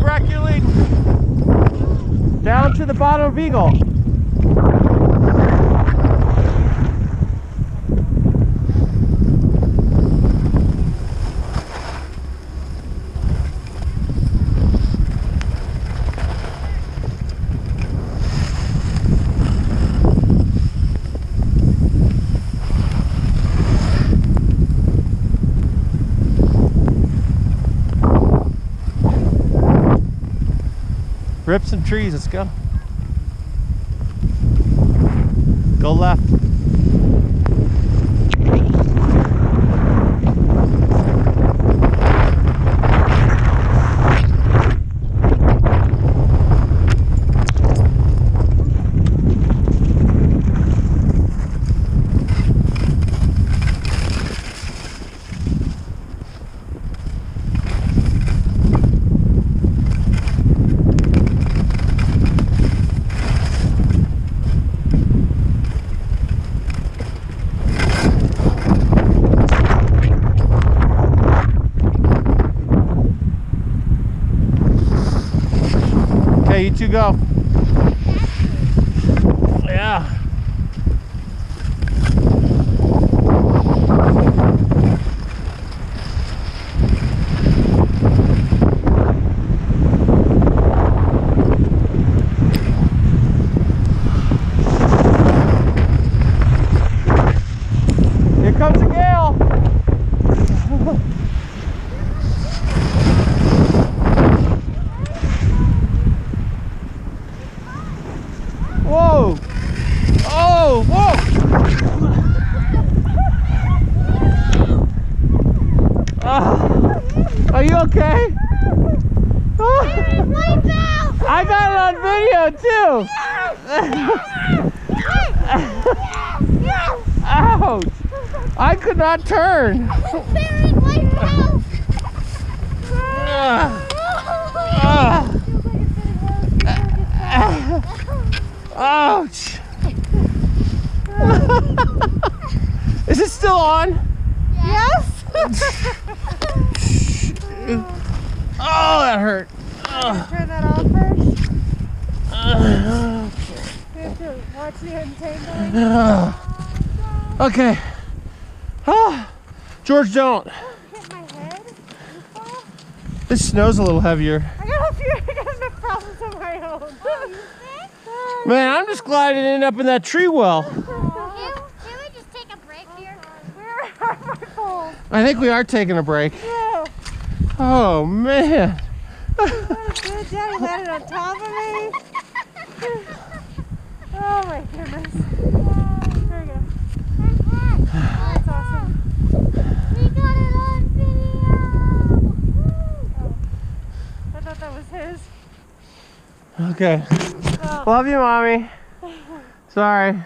reculing down to the bottom of Eagle. Rip some trees, let's go. Go left. Okay, you two go. Yeah. Here comes a gale. Whoa! Oh, whoa! Are you okay? I got it on video too! Ouch! I could not turn! Ouch! Is it still on? Yes! Oh, that hurt. Turn that off first. We have to watch the untangling. Okay. George, don't. Hit my head. This snow's a little heavier. I got enough problems of my own. Man, I'm just glad I didn't end up in that tree well. Can we just take a break here? Where are my poles? I think we are taking a break. Yeah. Oh, man. That was good. Daddy landed on top of me. Oh my goodness. There we go. That's awesome. We got it on video! Oh. I thought that was his. Okay. Oh. Love you, Mommy. Sorry.